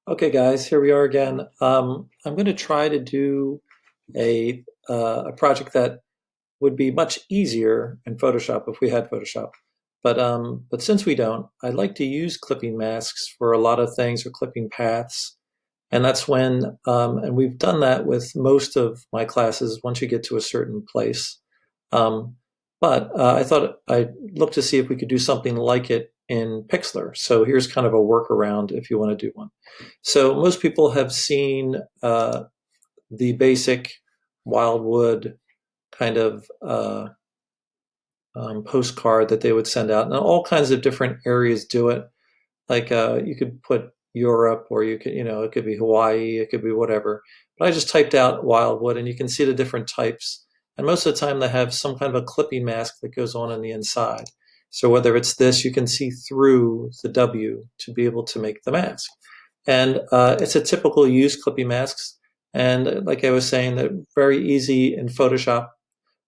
Okay, guys, here we are again. I'm going to try to do a project that would be much easier in Photoshop if we had Photoshop. But since we don't, I like to use clipping masks for a lot of things or clipping paths. And that's and we've done that with most of my classes once you get to a certain place. Um, but I thought I'd look to see if we could do something like it in Pixlr. So here's kind of a workaround if you want to do one. So most people have seen the basic Wildwood kind of postcard that they would send out, and all kinds of different areas do it. Like you could put Europe, or you could, it could be Hawaii, it could be whatever. But I just typed out Wildwood, and you can see the different types. And most of the time, they have some kind of a clipping mask that goes on the inside. So whether it's this, you can see through the W to be able to make the mask. And it's a typical use clipping masks. And like I was saying, they're very easy in Photoshop,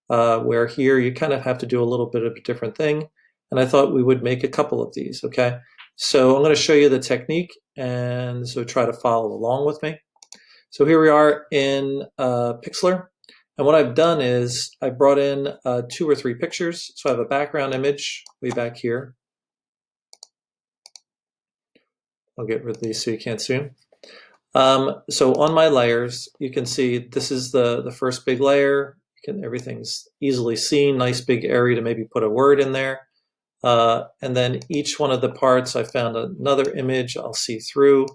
where here you kind of have to do a little bit of a different thing. And I thought we would make a couple of these, okay? So I'm going to show you the technique, and so try to follow along with me. So here we are in Pixlr. And what I've done is I brought in 2 or 3 pictures. So I have a background image way back here. I'll get rid of these so you can't see them. So on my layers, you can see this is the first big layer. Everything's easily seen, nice big area to maybe put a word in there. And then each one of the parts, I found another image I'll see through,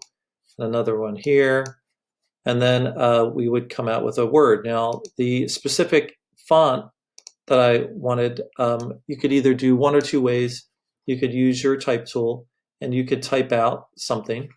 and another one here. And then we would come out with a word. Now, the specific font that I wanted, you could either do one or two ways. You could use your type tool, and you could type out something,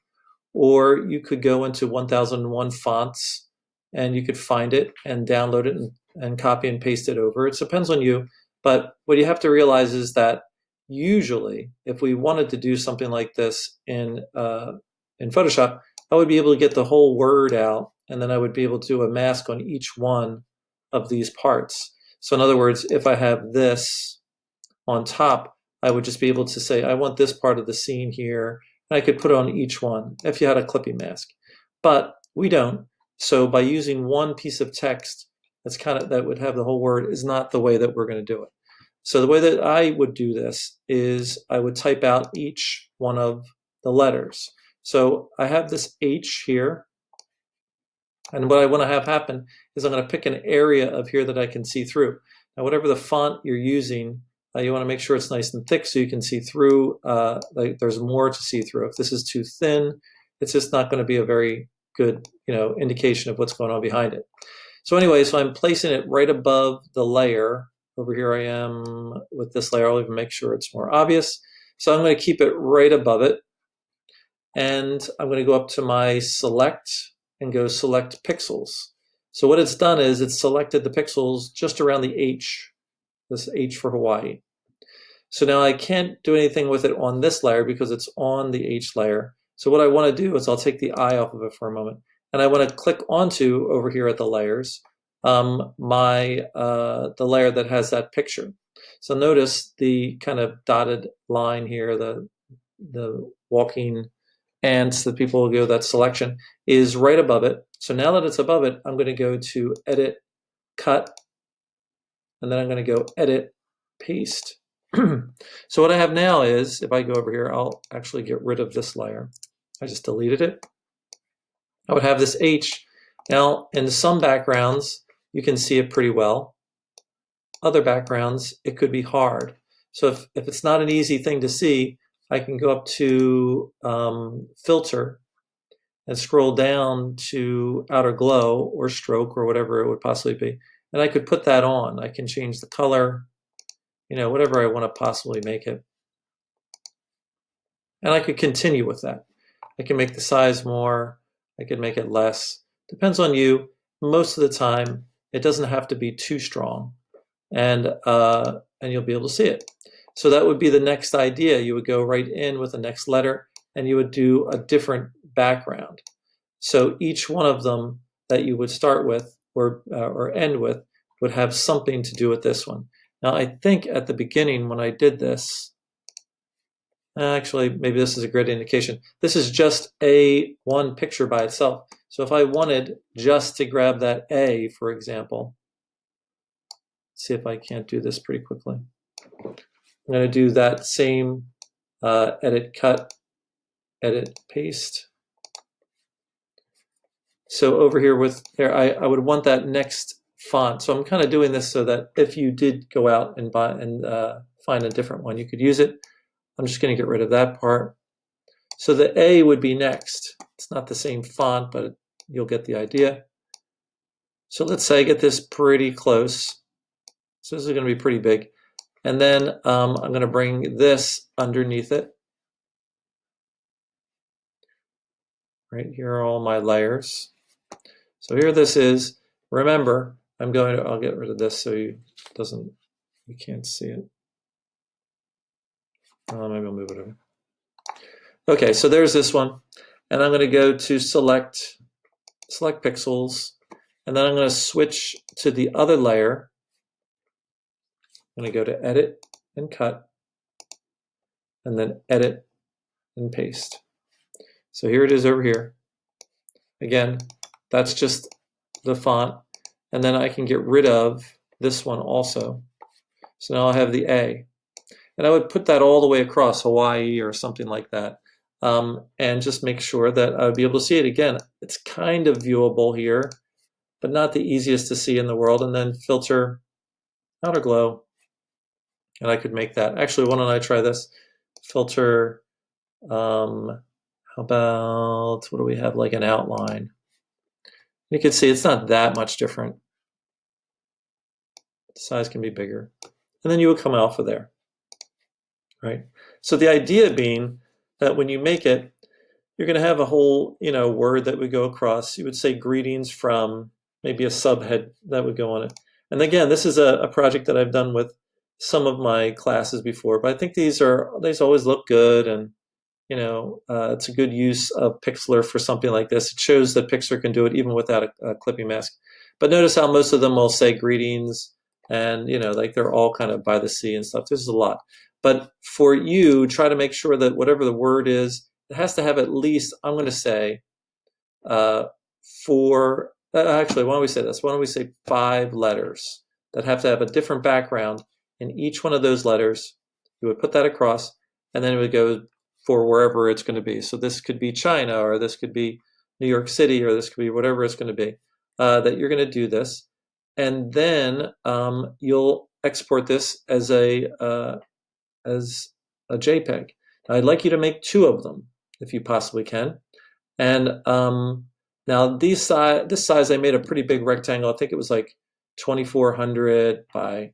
or you could go into 1001 fonts, and you could find it and download it and copy and paste it over. It depends on you. But what you have to realize is that usually, if we wanted to do something like this in Photoshop, I would be able to get the whole word out, and then I would be able to do a mask on each one of these parts. So in other words, if I have this on top, I would just be able to say, I want this part of the scene here, and I could put it on each one if you had a clipping mask. But we don't. So by using one piece of text that would have the whole word is not the way that we're going to do it. So the way that I would do this is I would type out each one of the letters. So I have this H here, and what I want to have happen is I'm going to pick an area of here that I can see through. Now, whatever the font you're using, you want to make sure it's nice and thick so you can see through. Like there's more to see through. If this is too thin, it's just not going to be a very good, indication of what's going on behind it. So anyway, so I'm placing it right above the layer. Over here I am with this layer. I'll even make sure it's more obvious. So I'm going to keep it right above it. And I'm going to go up to my select and go select pixels. So what it's done is it's selected the pixels just around the H, this H for Hawaii. So now I can't do anything with it on this layer because it's on the H layer. So what I want to do is I'll take the I off of it for a moment, and I want to click onto over here at the layers, the layer that has that picture. So notice the kind of dotted line here, the walking ants that people will go, that selection is right above it. So now that it's above it, I'm going to go to Edit, Cut, and then I'm going to go Edit, Paste. So what I have now is, if I go over here, I'll actually get rid of this layer. I just deleted it. I would have this H. Now, in some backgrounds, you can see it pretty well. Other backgrounds, it could be hard. So if it's not an easy thing to see, I can go up to Filter and scroll down to Outer Glow or Stroke or whatever it would possibly be. And I could put that on. I can change the color, whatever I want to possibly make it. And I could continue with that. I can make the size more. I could make it less. Depends on you. Most of the time, it doesn't have to be too strong. And you'll be able to see it. So that would be the next idea. You would go right in with the next letter, and you would do a different background. So each one of them that you would start with or end with would have something to do with this one. Now, I think at the beginning when I did this, Actually, maybe this is a great indication. This is just a one picture by itself. So if I wanted just to grab that A, for example, see if I can't do this pretty quickly. I'm going to do that same edit, cut, edit, paste. So over here with there, I would want that next font. So I'm kind of doing this so that if you did go out and buy and find a different one, you could use it. I'm just going to get rid of that part. So the A would be next. It's not the same font, but you'll get the idea. So let's say I get this pretty close. So this is going to be pretty big. And then I'm going to bring this underneath it. Right here are all my layers. So here this is. Remember, I'll get rid of this so you can't see it. Maybe I'll move it over. Okay, so there's this one. And I'm going to go to select pixels. And then I'm going to switch to the other layer. I'm going to go to edit and cut. And then edit and paste. So here it is over here. Again, that's just the font. And then I can get rid of this one also. So now I have the A. And I would put that all the way across Hawaii or something like that. And just make sure that I would be able to see it. Again, it's kind of viewable here, but not the easiest to see in the world. And then filter, outer glow. And I could make that. Actually, why don't I try this? Filter, how about, what do we have, like an outline? You can see it's not that much different. The size can be bigger. And then you would come off of there, right? So the idea being that when you make it, you're going to have a whole, word that would go across. You would say greetings from, maybe a subhead that would go on it. And again, this is a project that I've done with some of my classes before, but I think these always look good, and it's a good use of Pixlr for something like this. It shows that Pixlr can do it even without a clipping mask. But notice how most of them will say greetings, and like they're all kind of by the sea and stuff. This is a lot. But for you, try to make sure that whatever the word is, it has to have at least, I'm going to say, actually, why don't we say this? Why don't we say 5 letters that have to have a different background in each one of those letters? You would put that across, and then it would go for wherever it's going to be. So this could be China, or this could be New York City, or this could be whatever it's going to be, that you're going to do this. And then you'll export this as a JPEG. Now, I'd like you to make 2 of them, if you possibly can. And now this size, I made a pretty big rectangle. I think it was like 2,400 by, I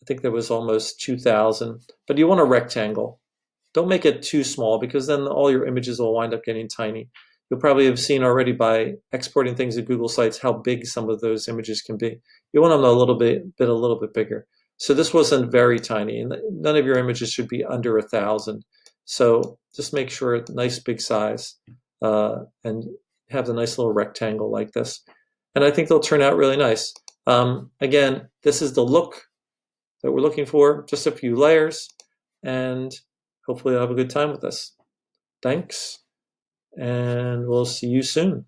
think there was almost 2,000. But you want a rectangle. Don't make it too small, because then all your images will wind up getting tiny. You'll probably have seen already by exporting things to Google Sites how big some of those images can be. You want them a little bit bigger. So this wasn't very tiny, and none of your images should be under 1,000. So just make sure it's nice big size, and have the nice little rectangle like this. And I think they'll turn out really nice. Again, this is the look that we're looking for, just a few layers, and hopefully you'll have a good time with this. Thanks, and we'll see you soon.